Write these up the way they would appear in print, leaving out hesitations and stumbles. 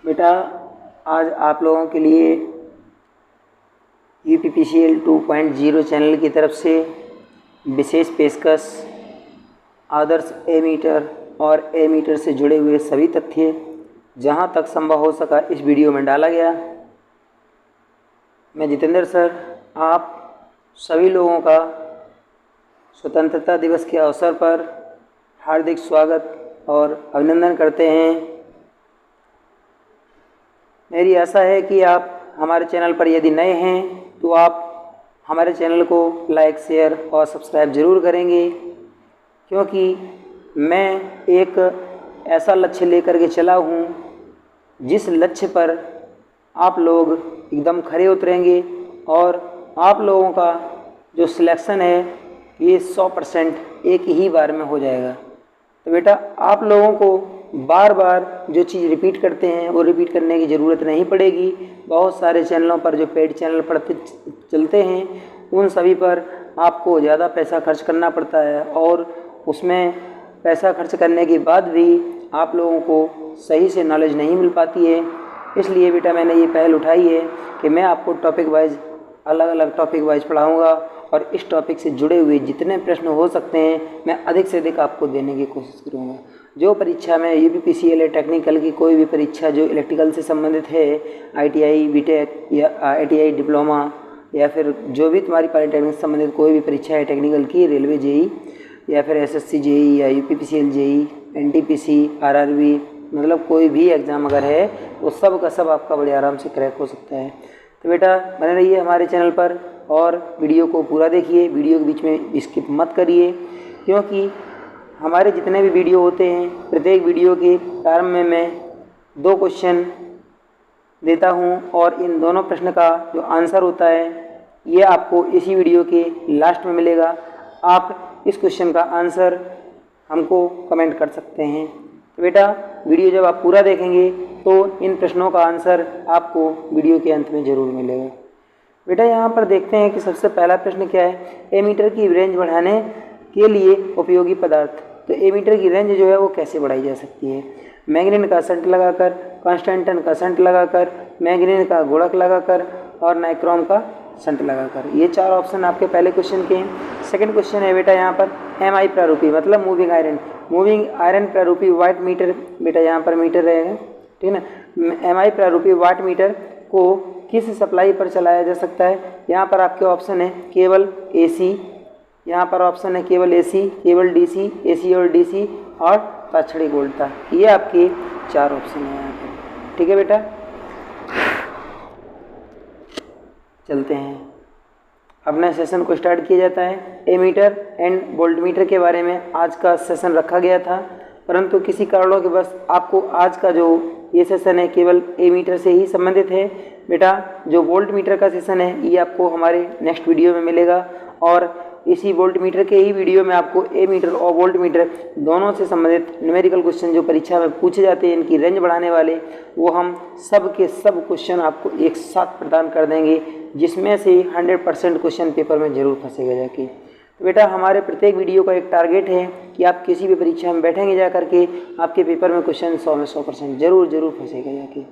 बेटा आज आप लोगों के लिए UPPCL 2.0 चैनल की तरफ से विशेष पेशकश आदर्श एमीटर और एमीटर से जुड़े हुए सभी तथ्य जहां तक संभव हो सका इस वीडियो में डाला गया। मैं जितेंद्र सर आप सभी लोगों का स्वतंत्रता दिवस के अवसर पर हार्दिक स्वागत और अभिनंदन करते हैं। मेरी आशा है कि आप हमारे चैनल पर यदि नए हैं तो आप हमारे चैनल को लाइक, शेयर और सब्सक्राइब ज़रूर करेंगे, क्योंकि मैं एक ऐसा लक्ष्य लेकर के चला हूँ जिस लक्ष्य पर आप लोग एकदम खरे उतरेंगे और आप लोगों का जो सिलेक्शन है ये 100% एक ही बार में हो जाएगा। तो बेटा आप लोगों को बार बार जो चीज़ रिपीट करते हैं वो रिपीट करने की ज़रूरत नहीं पड़ेगी। बहुत सारे चैनलों पर जो पेड चैनल पढ़ते चलते हैं उन सभी पर आपको ज़्यादा पैसा खर्च करना पड़ता है और उसमें पैसा खर्च करने के बाद भी आप लोगों को सही से नॉलेज नहीं मिल पाती है। इसलिए बेटा मैंने ये पहल उठाई है कि मैं आपको टॉपिक वाइज अलग अलग टॉपिक वाइज पढ़ाऊँगा और इस टॉपिक से जुड़े हुए जितने प्रश्न हो सकते हैं मैं अधिक से अधिक आपको देने की कोशिश करूँगा। जो परीक्षा में UPPCL टेक्निकल की कोई भी परीक्षा जो इलेक्ट्रिकल से संबंधित है, ITI BTech या ITI डिप्लोमा या फिर जो भी तुम्हारी पॉलिटेक्निक से संबंधित कोई भी परीक्षा है टेक्निकल की, रेलवे JEE या फिर SSC JEE या UPPCL JEE, NTPC RRB, मतलब कोई भी एग्ज़ाम अगर है वो सब का सब आपका बड़े आराम से क्रैक हो सकता है। तो बेटा बने रहिए हमारे चैनल पर और वीडियो को पूरा देखिए, वीडियो के बीच में स्किप मत करिए, क्योंकि हमारे जितने भी वीडियो होते हैं प्रत्येक वीडियो के प्रारंभ में मैं 2 क्वेश्चन देता हूं और इन दोनों प्रश्न का जो आंसर होता है ये आपको इसी वीडियो के लास्ट में मिलेगा। आप इस क्वेश्चन का आंसर हमको कमेंट कर सकते हैं। तो बेटा वीडियो जब आप पूरा देखेंगे तो इन प्रश्नों का आंसर आपको वीडियो के अंत में ज़रूर मिलेगा। बेटा यहाँ पर देखते हैं कि सबसे पहला प्रश्न क्या है, एमीटर की रेंज बढ़ाने के लिए उपयोगी पदार्थ। तो एमीटर की रेंज जो है वो कैसे बढ़ाई जा सकती है? मैग्नीन का संट लगाकर, कांस्टेंटन का संट लगाकर, मैग्नीन का गुणक लगाकर और नाइक्रोम का संट लगाकर। ये 4 ऑप्शन आपके पहले क्वेश्चन के हैं। सेकंड क्वेश्चन है बेटा यहाँ पर MI प्रारूपी मतलब मूविंग आयरन प्रारूपी वाट मीटर। बेटा यहाँ पर मीटर रहेगा, ठीक है ना। MI प्रारूपी वाट मीटर को किस सप्लाई पर चलाया जा सकता है? यहाँ पर आपके ऑप्शन है केवल AC, यहाँ पर ऑप्शन है केवल AC, केवल DC, AC और DC और ताछड़ी गोल्टा। ये आपके 4 ऑप्शन हैं यहाँ पर, ठीक है बेटा। चलते हैं अपने सेशन को स्टार्ट किया जाता है। एमीटर एंड वोल्टमीटर के बारे में आज का सेशन रखा गया था, परंतु किसी कारणों के बस आपको आज का जो ये सेशन है केवल एमीटर से ही संबंधित है। बेटा जो वोल्ट मीटर का सेशन है ये आपको हमारे नेक्स्ट वीडियो में मिलेगा और इसी वोल्ट मीटर के ही वीडियो में आपको एमीटर और वोल्ट मीटर दोनों से संबंधित न्यूमेरिकल क्वेश्चन जो परीक्षा में पूछे जाते हैं इनकी रेंज बढ़ाने वाले, वो हम सब के सब क्वेश्चन आपको एक साथ प्रदान कर देंगे, जिसमें से 100% क्वेश्चन पेपर में ज़रूर फंसेगा जाके। तो बेटा हमारे प्रत्येक वीडियो का एक टारगेट है कि आप किसी भी परीक्षा में बैठेंगे जा करके आपके पेपर में क्वेश्चन 100 में 100% ज़रूर फंसेगा जाके।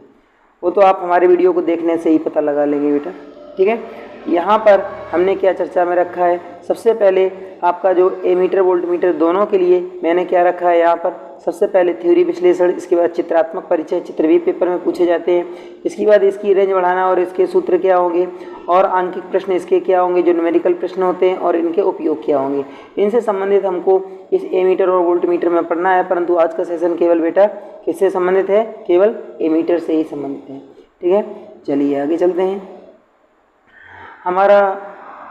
वो तो आप हमारे वीडियो को देखने से ही पता लगा लेंगे बेटा, ठीक है। यहाँ पर हमने क्या चर्चा में रखा है, सबसे पहले आपका जो एमीटर वोल्ट मीटर दोनों के लिए मैंने क्या रखा है यहाँ पर, सबसे पहले थ्योरी विश्लेषण, इसके बाद चित्रात्मक परिचय, चित्र भी पेपर में पूछे जाते हैं। इसके बाद इसकी रेंज बढ़ाना और इसके सूत्र क्या होंगे और आंकिक प्रश्न इसके क्या होंगे, जो न्यूमेरिकल प्रश्न होते हैं और इनके उपयोग क्या होंगे, इनसे संबंधित हमको इस एमीटर और वोल्ट मीटर में पढ़ना है। परंतु आज का सेशन केवल बेटा किससे संबंधित है, केवल एमीटर से ही संबंधित है, ठीक है। चलिए आगे चलते हैं। हमारा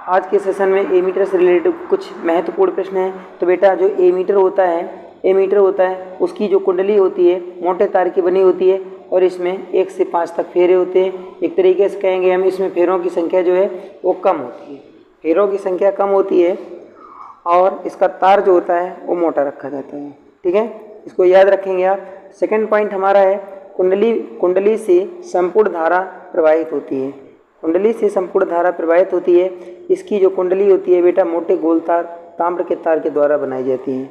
आज के सेशन में एमीटर से रिलेटेड कुछ महत्वपूर्ण प्रश्न हैं। तो बेटा जो एमीटर होता है उसकी जो कुंडली होती है मोटे तार की बनी होती है और इसमें 1 से 5 तक फेरे होते हैं। एक तरीके से कहेंगे हम इसमें फेरों की संख्या जो है वो कम होती है, फेरों की संख्या कम होती है और इसका तार जो होता है वो मोटा रखा जाता है, ठीक है। इसको याद रखेंगे आप। सेकेंड पॉइंट हमारा है कुंडली से संपूर्ण धारा प्रवाहित होती है। कुंडली से संपूर्ण धारा प्रवाहित होती है। इसकी जो कुंडली होती है बेटा मोटे गोल तार ताम्र के तार के द्वारा बनाई जाती है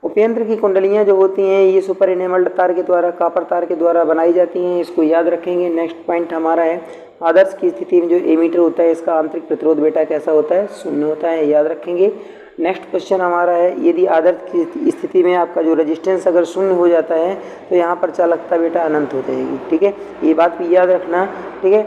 उपेंद्र की कुंडलियाँ जो होती हैं ये सुपर एनेमल्ड तार के द्वारा, कॉपर तार के द्वारा बनाई जाती हैं, इसको याद रखेंगे। नेक्स्ट पॉइंट हमारा है आदर्श की स्थिति में जो एमीटर होता है इसका आंतरिक प्रतिरोध बेटा कैसा होता है, शून्य होता है, याद रखेंगे। नेक्स्ट क्वेश्चन हमारा है यदि आदर्श की स्थिति में आपका जो रेजिस्टेंस अगर शून्य हो जाता है तो यहाँ पर चालकता बेटा अनंत हो जाएगी, ठीक है, ये बात भी याद रखना, ठीक है।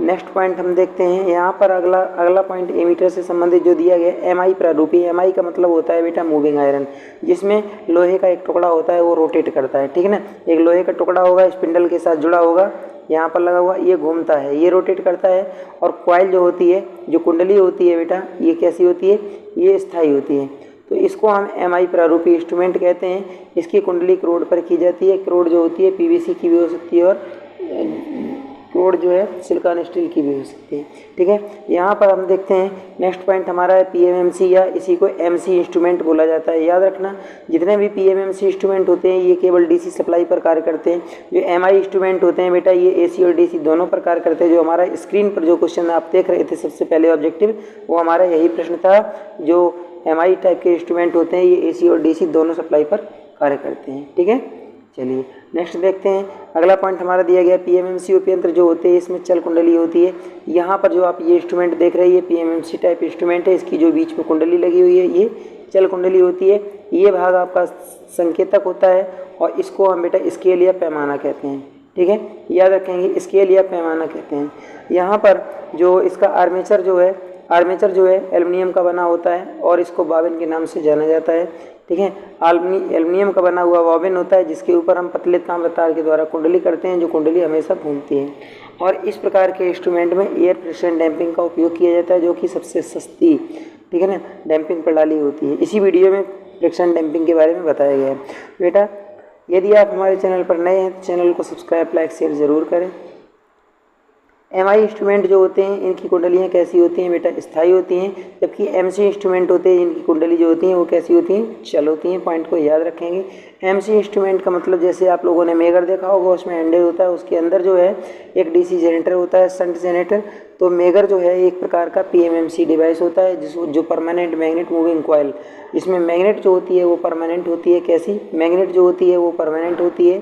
नेक्स्ट पॉइंट हम देखते हैं यहाँ पर अगला पॉइंट एमीटर से संबंधित जो दिया गया एमआई प्रारूपी। एमआई का मतलब होता है बेटा मूविंग आयरन, जिसमें लोहे का एक टुकड़ा होता है वो रोटेट करता है, ठीक है ना। एक लोहे का टुकड़ा होगा स्पिंडल के साथ जुड़ा होगा, यहाँ पर लगा हुआ, ये घूमता है, ये रोटेट करता है। और कॉइल जो होती है, जो कुंडली होती है बेटा, ये कैसी होती है, ये स्थायी होती है। तो इसको हम एमआई प्रारूपी इंस्ट्रूमेंट कहते हैं। इसकी कुंडली करोड़ पर की जाती है। करोड़ जो होती है पीवीसी की भी हो सकती है और करोड़ जो है सिलिकॉन स्टील की भी हो सकती है, ठीक है। यहाँ पर हम देखते हैं नेक्स्ट पॉइंट हमारा है पीएमएमसी, या इसी को एमसी इंस्ट्रूमेंट बोला जाता है। याद रखना जितने भी पीएमएमसी इंस्ट्रूमेंट होते हैं ये केवल डीसी सप्लाई पर कार्य करते हैं। जो एमआई इंस्ट्रूमेंट होते हैं बेटा ये एसी और डीसी दोनों पर कार्य करते हैं। जो हमारा स्क्रीन पर जो क्वेश्चन आप देख रहे थे सबसे पहले ऑब्जेक्टिव, वो हमारा यही प्रश्न था। जो एमआई टाइप के इंस्ट्रूमेंट होते हैं ये एसी और डीसी दोनों सप्लाई पर कार्य करते हैं, ठीक है। चलिए नेक्स्ट देखते हैं। अगला पॉइंट हमारा दिया गया पीएमएमसी उपयंत्र जो होते हैं इसमें चल कुंडली होती है। यहाँ पर जो आप ये इंस्ट्रूमेंट देख रहे हैं ये पीएमएमसी टाइप इंस्ट्रूमेंट है। इसकी जो बीच में कुंडली लगी हुई है ये चल कुंडली होती है। ये भाग आपका संकेतक होता है और इसको हम बेटा स्केल या पैमाना कहते हैं, ठीक है, याद रखेंगे, स्केल या पैमाना कहते हैं। यहाँ पर जो इसका आर्मेचर जो है एल्युमिनियम का बना होता है और इसको बॉबिन के नाम से जाना जाता है, ठीक है। एल्युमिनियम का बना हुआ बॉबिन होता है जिसके ऊपर हम पतले तांबे तार के द्वारा कुंडली करते हैं, जो कुंडली हमेशा घूमती है। और इस प्रकार के इंस्ट्रूमेंट में एयर फ्रिक्शन डैम्पिंग का उपयोग किया जाता है जो कि सबसे सस्ती, ठीक है ना, डैम्पिंग प्रणाली होती है। इसी वीडियो में फ्रिक्शन डैम्पिंग के बारे में बताया गया है। बेटा यदि आप हमारे चैनल पर नए हैं तो चैनल को सब्सक्राइब, लाइक, शेयर ज़रूर करें। एमआई इंस्ट्रूमेंट जो होते हैं इनकी कुंडलियाँ कैसी होती हैं बेटा, स्थायी होती हैं, जबकि एमसी इंस्ट्रूमेंट होते हैं इनकी कुंडली जो होती हैं वो कैसी होती हैं, चल होती हैं। पॉइंट को याद रखेंगे। एमसी इंस्ट्रूमेंट का मतलब जैसे आप लोगों ने मेगर देखा होगा, उसमें हैंडल होता है, उसके अंदर जो है एक डीसी जनरेटर होता है, शंट जनरेटर। तो मेगर जो है एक प्रकार का पीएमएमसी डिवाइस होता है जो परमानेंट मैग्नेट मूविंग कॉइल, जिसमें मैग्नेट जो होती है वो परमानेंट होती है। कैसी मैग्नेट जो होती है वो परमानेंट होती है,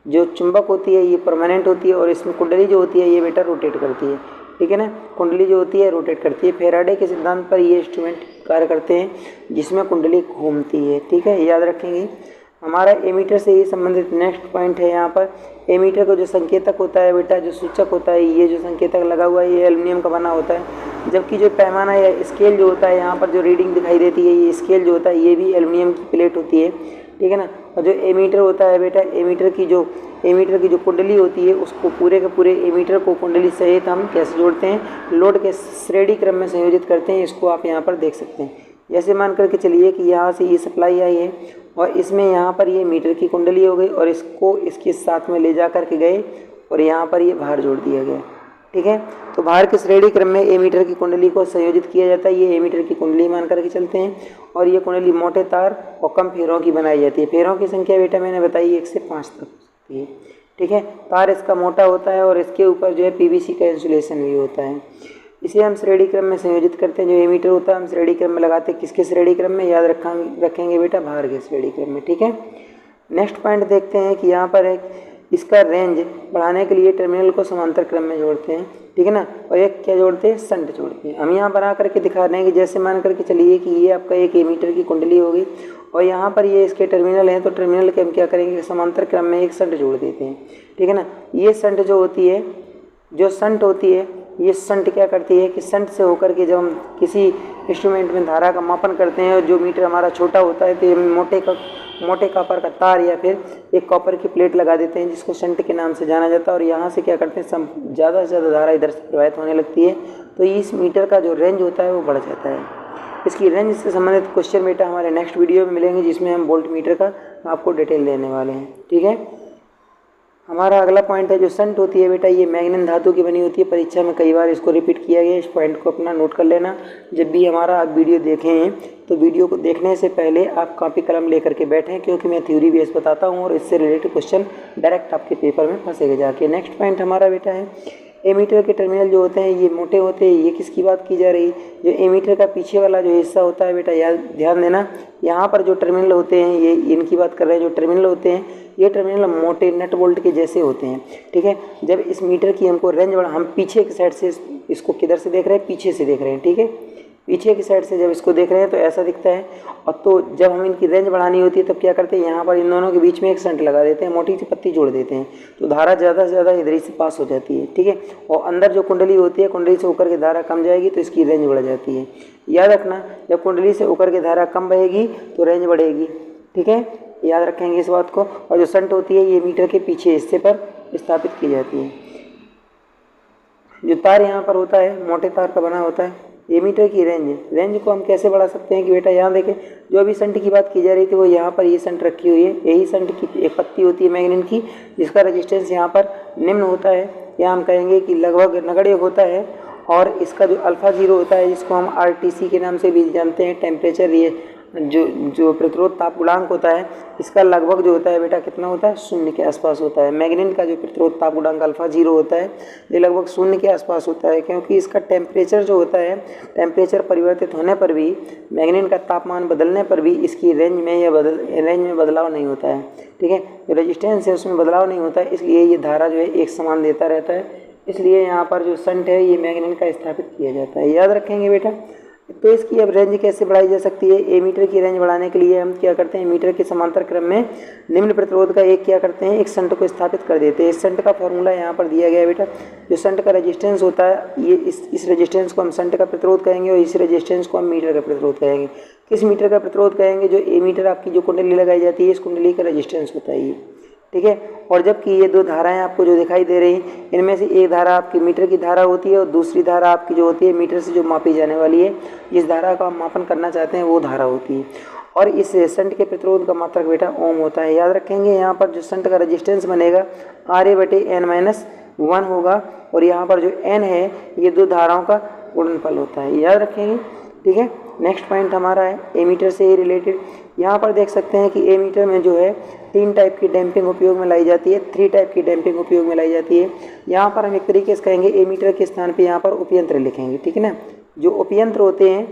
जो चुंबक होती है ये परमानेंट होती है, और इसमें कुंडली जो होती है ये बेटा रोटेट करती है, ठीक है ना। कुंडली जो होती है रोटेट करती है। फैराडे के सिद्धांत पर ये इंस्ट्रूमेंट कार्य करते हैं जिसमें कुंडली घूमती है, ठीक है, याद रखेंगे। हमारा एमीटर से ये संबंधित नेक्स्ट पॉइंट है। यहाँ पर एमीटर का जो संकेतक होता है बेटा, जो सूचक होता है, ये जो संकेतक लगा हुआ है ये एल्युमिनियम का बना होता है, जबकि जो पैमाना या स्केल जो होता है यहाँ पर जो रीडिंग दिखाई देती है ये स्केल जो होता है ये भी एल्युमिनियम की प्लेट होती है, ठीक है ना। और जो एमीटर होता है बेटा, एमीटर की जो कुंडली होती है उसको पूरे के पूरे एमीटर को कुंडली सहित हम कैसे जोड़ते हैं, लोड के श्रेणी क्रम में संयोजित करते हैं। इसको आप यहाँ पर देख सकते हैं। जैसे मान करके चलिए कि यहाँ से ये सप्लाई आई है और इसमें यहाँ पर ये मीटर की कुंडली हो गई और इसको इसके साथ में ले जा कर के गए और यहाँ पर ये भार जोड़ दिया गया, ठीक है। तो भार के श्रेणी क्रम में एमीटर की कुंडली को संयोजित किया जाता है। ये एमीटर की कुंडली मान करके चलते हैं और ये कुंडली मोटे तार और कम फेरों की बनाई जाती है। फेरों की संख्या बेटा मैंने बताई 1 से 5 तक होती है, ठीक है। तार इसका मोटा होता है और इसके ऊपर जो है पीवीसी का इंसुलेशन भी होता है। इसे हम श्रेणी क्रम में संयोजित करते हैं। जो एमीटर होता है हम श्रेणी क्रम में लगाते हैं। किसके श्रेणी क्रम में, याद रखेंगे बेटा, भार के श्रेणी क्रम में, ठीक है। नेक्स्ट पॉइंट देखते हैं कि यहाँ पर एक इसका रेंज बढ़ाने के लिए टर्मिनल को समांतर क्रम में जोड़ते हैं, ठीक है ना, और एक क्या जोड़ते हैं, शंट जोड़ते हैं। हम यहाँ बना करके दिखा रहे हैं कि जैसे मान करके चलिए कि ये आपका एक एमीटर की कुंडली होगी और यहाँ पर ये इसके टर्मिनल हैं, तो टर्मिनल के हम क्या करेंगे, समांतर क्रम में एक शंट जोड़ देते हैं, ठीक है ना। ये शंट जो होती है, जो शंट होती है, ये शंट क्या करती है कि शंट से होकर के जब हम किसी इंस्ट्रूमेंट में धारा का मापन करते हैं और जो मीटर हमारा छोटा होता है तो ये मोटे कॉपर का तार या फिर एक कॉपर की प्लेट लगा देते हैं जिसको शंट के नाम से जाना जाता है। और यहाँ से क्या करते हैं, ज़्यादा से ज़्यादा धारा इधर से प्रवाहित होने लगती है, तो इस मीटर का जो रेंज होता है वो बढ़ जाता है। इसकी रेंज से संबंधित क्वेश्चन बेटा हमारे नेक्स्ट वीडियो में मिलेंगे जिसमें हम वोल्ट मीटर का आपको डिटेल देने वाले हैं, ठीक है। हमारा अगला पॉइंट है जो शंट होती है बेटा, ये मैग्नीशियम धातु की बनी होती है। परीक्षा में कई बार इसको रिपीट किया गया है। इस पॉइंट को अपना नोट कर लेना। जब भी हमारा आप वीडियो देखें तो वीडियो को देखने से पहले आप कॉपी कलम लेकर के बैठें, क्योंकि मैं थ्योरी बेस बताता हूँ और इससे रिलेटेड क्वेश्चन डायरेक्ट आपके पेपर में फंसेगा जाके। नेक्स्ट पॉइंट हमारा बेटा है एमीटर के टर्मिनल जो होते हैं ये मोटे होते हैं। ये किसकी बात की जा रही, जो एमीटर का पीछे वाला जो हिस्सा होता है बेटा, याद ध्यान देना, यहाँ पर जो टर्मिनल होते हैं ये इनकी बात कर रहे हैं। जो टर्मिनल होते हैं ये टर्मिनल मोटे नट बोल्ट के जैसे होते हैं, ठीक है। जब इस मीटर की हमको रेंज बढ़ा, हम पीछे की साइड से इसको किधर से देख रहे हैं, पीछे से देख रहे हैं, ठीक है। पीछे की साइड से जब इसको देख रहे हैं तो ऐसा दिखता है। और तो जब हम इनकी रेंज बढ़ानी होती है तब क्या करते हैं, यहाँ पर इन दोनों के बीच में एक शंट लगा देते हैं, मोटी सी पत्ती जोड़ देते हैं, तो धारा ज़्यादा से ज़्यादा इधर ही से पास हो जाती है, ठीक है। और अंदर जो कुंडली होती है, कुंडली से होकर के धारा कम जाएगी तो इसकी रेंज बढ़ जाती है। याद रखना, जब कुंडली से होकर के धारा कम बहेगी तो रेंज बढ़ेगी, ठीक है, याद रखेंगे इस बात को। और जो शंट होती है ये मीटर के पीछे हिस्से पर स्थापित की जाती है। जो तार यहाँ पर होता है मोटे तार का बना होता है, ये मीटर की रेंज को हम कैसे बढ़ा सकते हैं कि बेटा यहाँ देखें, जो अभी शंट की बात की जा रही थी वो यहाँ पर ये शंट रखी हुई है। यही शंट की एक पत्ती होती है मैग्नीन की, जिसका रेजिस्टेंस यहाँ पर निम्न होता है, या हम कहेंगे कि लगभग नगण्य होता है। और इसका जो अल्फा 0 होता है, जिसको हम RTC के नाम से भी जानते हैं, टेम्परेचर ये जो प्रतिरोध ताप गुणांक होता है, इसका लगभग जो होता है बेटा कितना होता है, 0 के आसपास होता है। मैग्नीन का जो प्रतिरोध ताप गुणांक अल्फा 0 होता है ये लगभग 0 के आसपास होता है, क्योंकि इसका टेम्परेचर जो होता है, टेम्परेचर परिवर्तित होने पर भी, मैग्नीन का तापमान बदलने पर भी इसकी रेंज में बदलाव नहीं होता है, ठीक है। जो रेजिस्टेंस है उसमें बदलाव नहीं होता है, इसलिए ये धारा जो है एक समान देता रहता है। इसलिए यहाँ पर जो शंट है ये मैग्नीन का स्थापित किया जाता है, याद रखेंगे बेटा। तो इसकी अब रेंज कैसे बढ़ाई जा सकती है, ए मीटर की रेंज बढ़ाने के लिए हम क्या करते हैं, मीटर के समांतर क्रम में निम्न प्रतिरोध का एक क्या करते हैं, एक शंट को स्थापित कर देते हैं। इस शंट का फॉर्मूला यहाँ पर दिया गया है बेटा। जो शंट का रेजिस्टेंस होता है ये इस रेजिस्टेंस को हम शंट का प्रतिरोध कहेंगे, और इस रेजिस्टेंस को हम मीटर का प्रतिरोध कहेंगे। किस मीटर का प्रतिरोध कहेंगे, जो ए मीटर आपकी जो कुंडली लगाई जाती है इस कुंडली का रेजिस्टेंस होता है ये, ठीक है। और जबकि ये दो धाराएं आपको जो दिखाई दे रही हैं, इनमें से एक धारा आपकी मीटर की धारा होती है और दूसरी धारा आपकी जो होती है मीटर से जो मापी जाने वाली है, जिस धारा का हम मापन करना चाहते हैं वो धारा होती है। और इस शंट के प्रतिरोध का मात्रक बेटा ओम होता है। याद रखेंगे यहाँ पर जो शंट का रेजिस्टेंस बनेगा RA/N-1 होगा, और यहाँ पर जो N है ये दो धाराओं का गुणनफल होता है, याद रखेंगे, ठीक है। नेक्स्ट पॉइंट हमारा है ए मीटर से रिलेटेड। यहाँ पर देख सकते हैं कि ए मीटर में जो है 3 टाइप की डैम्पिंग उपयोग में लाई जाती है, 3 टाइप की डैम्पिंग उपयोग में लाई जाती है। यहाँ पर हम एक तरीके से कहेंगे ए मीटर के स्थान पे यहाँ पर उपयंत्र लिखेंगे, ठीक है ना। जो उपयंत्र होते हैं,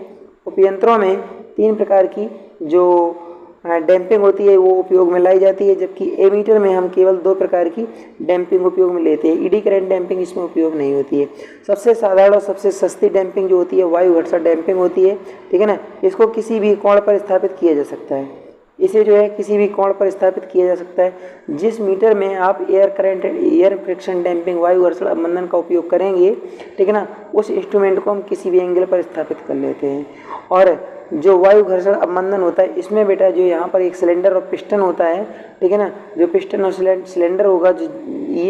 उपयंत्रों में 3 प्रकार की जो डैम्पिंग होती है वो उपयोग में लाई जाती है, जबकि ए मीटर में हम केवल 2 प्रकार की डैम्पिंग उपयोग में लेते हैं। ईडी करंट डैम्पिंग इसमें उपयोग नहीं होती है। सबसे साधारण और सबसे सस्ती डैम्पिंग जो होती है वायु घर्षण डैम्पिंग होती है, ठीक है ना। इसको किसी भी कोण पर स्थापित किया जा सकता है, इसे जो है किसी भी कोण पर स्थापित किया जा सकता है। जिस मीटर में आप एयर फ्रिक्शन डैम्पिंग वायु घर्षण अवमंदन का उपयोग करेंगे, ठीक है ना, उस इंस्ट्रूमेंट को हम किसी भी एंगल पर स्थापित कर लेते हैं। और जो वायु घर्षण अवमंदन होता है इसमें बेटा जो यहाँ पर एक सिलेंडर और पिस्टन होता है, ठीक है ना। जो पिस्टन और सिलेंडर होगा जो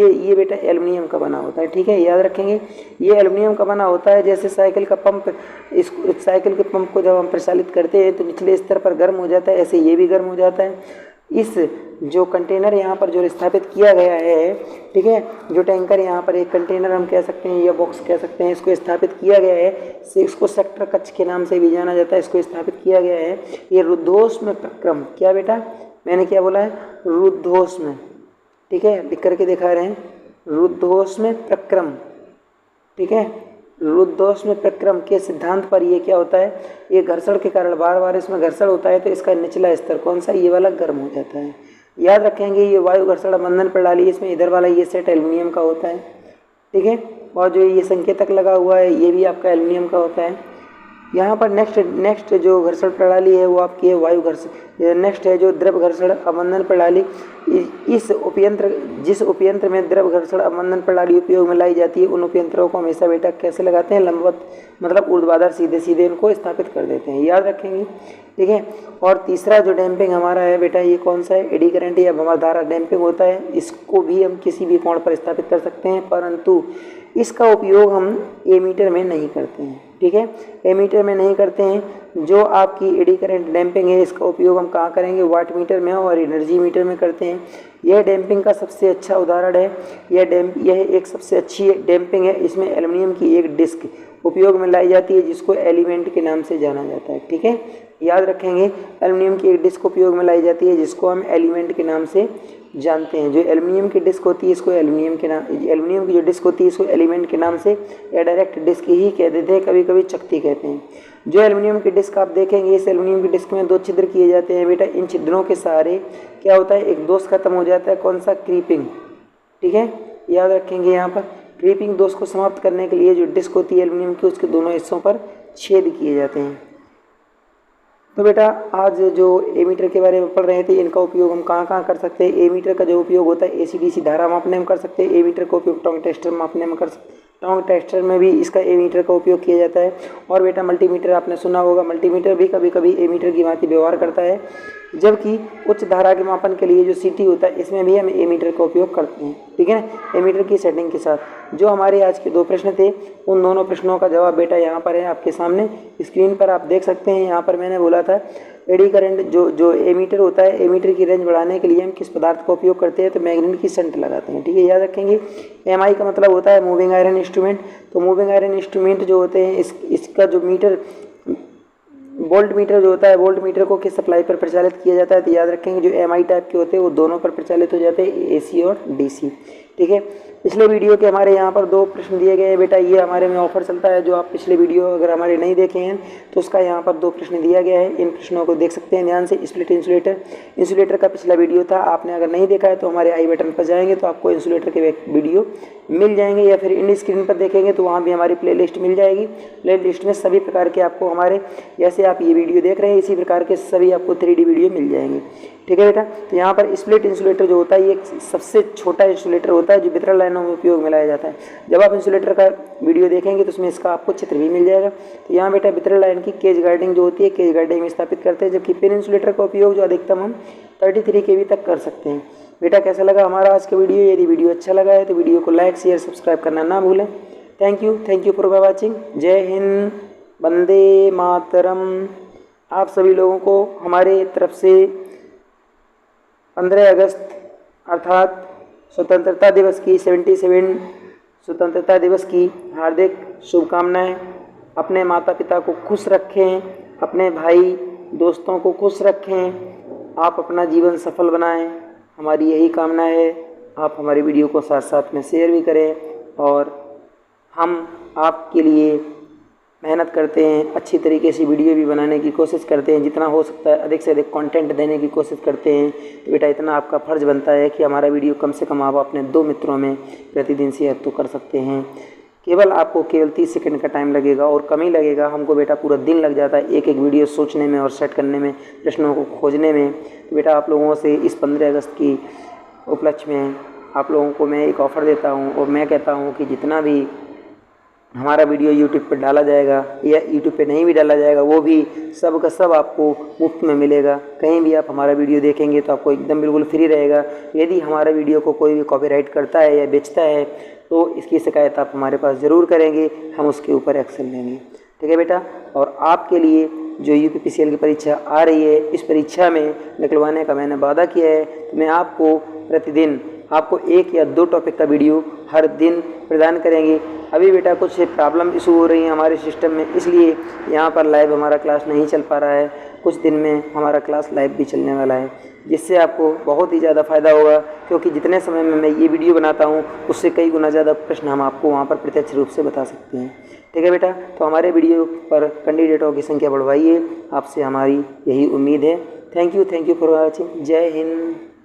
ये बेटा एल्युमिनियम का बना होता है, ठीक है, याद रखेंगे। ये एल्युमिनियम का बना होता है। जैसे साइकिल का पंप, इस साइकिल के पंप को जब हम प्रचालित करते हैं तो निचले स्तर पर गर्म हो जाता है, ऐसे ये भी गर्म हो जाता है। इस जो कंटेनर यहाँ पर जो स्थापित किया गया है, ठीक है, जो टैंकर यहाँ पर एक कंटेनर हम कह सकते हैं या बॉक्स कह सकते हैं, इसको स्थापित किया गया है, इसको सेक्टर कक्ष के नाम से भी जाना जाता है। इसको स्थापित किया गया है ये रुद्धोष्म प्रक्रम, क्या बेटा मैंने क्या बोला है, रुद्धोष्म, ठीक है, लिख करके दिखा रहे हैं, रुद्धोष्म प्रक्रम, ठीक है। रुद्धोष्म प्रक्रम के सिद्धांत पर ये क्या होता है, ये घर्षण के कारण बार बार इसमें घर्षण होता है तो इसका निचला स्तर कौन सा, ये वाला गर्म हो जाता है। याद रखेंगे ये वायु घर्षण अवमंदन प्रणाली, इसमें इधर वाला ये सेट एल्युमिनियम का होता है, ठीक है। और जो ये संकेतक लगा हुआ है ये भी आपका एल्युमिनियम का होता है। यहाँ पर नेक्स्ट जो घर्षण प्रणाली है वो आपकी है वायु घर्षण। नेक्स्ट है जो द्रव घर्षण अवमंदन प्रणाली। जिस उपयंत्र में द्रव घर्षण अवमंदन प्रणाली उपयोग में लाई जाती है उन उपयंत्रों को हमेशा बेटा कैसे लगाते हैं, लंबवत, मतलब ऊर्ध्वाधर सीधे इनको स्थापित कर देते हैं, याद रखेंगे, ठीक है। और तीसरा जो डैम्पिंग हमारा है बेटा ये कौन सा है, एडी करंट या भंवरधारा डैम्पिंग होता है। इसको भी हम किसी भी कोण पर स्थापित कर सकते हैं, परंतु इसका उपयोग हम ए मीटर में नहीं करते हैं, ठीक है, ए मीटर में नहीं करते हैं। जो आपकी एडी करंट डैम्पिंग है इसका उपयोग हम कहाँ करेंगे, वाट मीटर में और एनर्जी मीटर में करते हैं। यह डैम्पिंग का सबसे अच्छा उदाहरण है। यह एक सबसे अच्छी डैम्पिंग है। इसमें एल्युमिनियम की एक डिस्क उपयोग में लाई जाती है जिसको एलिमेंट के नाम से जाना जाता है। ठीक है, याद रखेंगे, एल्युमिनियम की एक डिस्क उपयोग में लाई जाती है जिसको हम एलिमेंट के नाम से जानते हैं। जो एल्युमिनियम की डिस्क होती है इसको एल्युमिनियम की जो डिस्क होती है इसको एलिमेंट के नाम से या डायरेक्ट डिस्क ही कह देते हैं, कभी कभी चकती कहते हैं। जो एल्युमिनियम की डिस्क आप देखेंगे, इस एल्युमिनियम की डिस्क में 2 छिद्र किए जाते हैं बेटा। इन छिद्रों के सहारे क्या होता है, एक दोष खत्म हो जाता है, कौन सा, क्रीपिंग। ठीक है, याद रखेंगे, यहाँ पर क्रीपिंग दोष को समाप्त करने के लिए जो डिस्क होती है एल्युमिनियम की उसके दोनों हिस्सों पर छेद किए जाते हैं। तो बेटा आज जो एमीटर के बारे में पढ़ रहे थे, इनका उपयोग हम कहाँ कहाँ कर सकते हैं। एमीटर का जो उपयोग होता है एसी-डीसी धारा मापने में कर सकते हैं। एमीटर का उपयोग टोंग टेस्टर मापने में कर सकते हैं। टोंग टेस्टर में भी इसका एमीटर का उपयोग किया जाता है। और बेटा मल्टीमीटर आपने सुना होगा, मल्टीमीटर भी कभी कभी एमीटर की भांति व्यवहार करता है। जबकि उच्च धारा के मापन के लिए जो सीटी होता है इसमें भी हम एमीटर का उपयोग करते हैं। ठीक है ना, एमीटर की सेटिंग के साथ। जो हमारे आज के 2 प्रश्न थे उन दोनों प्रश्नों का जवाब बेटा यहाँ पर है आपके सामने स्क्रीन पर आप देख सकते हैं। यहाँ पर मैंने बोला था एडी करंट जो एमीटर होता है, एमीटर की रेंज बढ़ाने के लिए हम किस पदार्थ का उपयोग करते हैं, तो मैग्नेट की शंट लगाते हैं। ठीक है, याद रखेंगे। एमआई का मतलब होता है मूविंग आयरन इंस्ट्रूमेंट। तो मूविंग आयरन इंस्ट्रूमेंट जो होते हैं इसका जो मीटर, वोल्ट मीटर जो होता है, वोल्ट मीटर को किस सप्लाई पर प्रचालित किया जाता है, तो याद रखेंगे जो एमआई टाइप के होते हैं वो दोनों पर प्रचालित हो जाते हैं, एसी और डीसी। ठीक है, पिछले वीडियो के हमारे यहाँ पर 2 प्रश्न दिए गए हैं बेटा। ये हमारे में ऑफर चलता है, जो आप पिछले वीडियो अगर हमारे नहीं देखे हैं तो उसका यहाँ पर 2 प्रश्न दिया गया है। इन प्रश्नों को देख सकते हैं ध्यान से। स्प्लिट इंसुलेटर का पिछला वीडियो था, आपने अगर नहीं देखा है तो हमारे आई बटन पर जाएंगे तो आपको इंसुलेटर के वीडियो मिल जाएंगे, या फिर इन स्क्रीन पर देखेंगे तो वहाँ भी हमारी प्लेलिस्ट मिल जाएगी। प्लेलिस्ट में सभी प्रकार के आपको हमारे, जैसे आप ये वीडियो देख रहे हैं इसी प्रकार के सभी आपको 3D वीडियो मिल जाएंगे। ठीक है बेटा, तो यहाँ पर स्प्लिट इंसुलेटर जो होता है ये सबसे छोटा इंसुलेटर होता है जो वितरण लाइनों में उपयोग में लाया जाता है। जब आप इंसुलेटर का वीडियो देखेंगे तो उसमें इसका आपको चित्र भी मिल जाएगा। तो यहाँ बेटा वितरण लाइन की केज गार्डिंग जो होती है, केज गार्डिंग में स्थापित करते हैं, जबकि पिन इंसुलेटर का उपयोग जो अधिकतम हम 33 kV तक कर सकते हैं। बेटा कैसा लगा हमारा आज का वीडियो? यदि वीडियो अच्छा लगा है तो वीडियो को लाइक शेयर सब्सक्राइब करना ना भूलें। Thank you for watching. जय हिंद, वंदे मातरम। आप सभी लोगों को हमारे तरफ से 15 अगस्त अर्थात स्वतंत्रता दिवस की 77 स्वतंत्रता दिवस की हार्दिक शुभकामनाएं। अपने माता पिता को खुश रखें, अपने भाई दोस्तों को खुश रखें, आप अपना जीवन सफल बनाएं, हमारी यही कामना है। आप हमारी वीडियो को साथ साथ में शेयर भी करें और हम आपके लिए मेहनत करते हैं, अच्छी तरीके से वीडियो भी बनाने की कोशिश करते हैं, जितना हो सकता है अधिक से अधिक कंटेंट देने की कोशिश करते हैं। तो बेटा इतना आपका फ़र्ज़ बनता है कि हमारा वीडियो कम से कम आप अपने 2 मित्रों में प्रतिदिन शेयर तो कर सकते हैं। आपको केवल 30 सेकंड का टाइम लगेगा और कम ही लगेगा, हमको बेटा पूरा दिन लग जाता है एक वीडियो सोचने में और सेट करने में, प्रश्नों को खोजने में। तो बेटा आप लोगों से इस 15 अगस्त की उपलक्ष्य में आप लोगों को मैं एक ऑफ़र देता हूँ और मैं कहता हूँ कि जितना भी हमारा वीडियो यूट्यूब पर डाला जाएगा या यूट्यूब पे नहीं भी डाला जाएगा वो भी सब का सब आपको मुफ्त में मिलेगा। कहीं भी आप हमारा वीडियो देखेंगे तो आपको एकदम बिल्कुल फ्री रहेगा। यदि हमारा वीडियो को कोई भी कॉपीराइट करता है या बेचता है तो इसकी शिकायत आप हमारे पास ज़रूर करेंगे, हम उसके ऊपर एक्शन लेंगे। ठीक है बेटा, और आपके लिए जो UPPCL की परीक्षा आ रही है, इस परीक्षा में निकलवाने का मैंने वादा किया है। तो मैं आपको प्रतिदिन आपको 1 या 2 टॉपिक का वीडियो हर दिन प्रदान करेंगे। अभी बेटा कुछ प्रॉब्लम इशू हो रही है हमारे सिस्टम में, इसलिए यहाँ पर लाइव हमारा क्लास नहीं चल पा रहा है। कुछ दिन में हमारा क्लास लाइव भी चलने वाला है, जिससे आपको बहुत ही ज़्यादा फ़ायदा होगा, क्योंकि जितने समय में मैं ये वीडियो बनाता हूँ उससे कई गुना ज़्यादा प्रश्न हम आपको वहाँ पर प्रत्यक्ष रूप से बता सकते हैं। ठीक है बेटा, तो हमारे वीडियो पर कैंडिडेटों की संख्या बढ़वाइए, आपसे हमारी यही उम्मीद है। Thank you for watching. जय हिंद।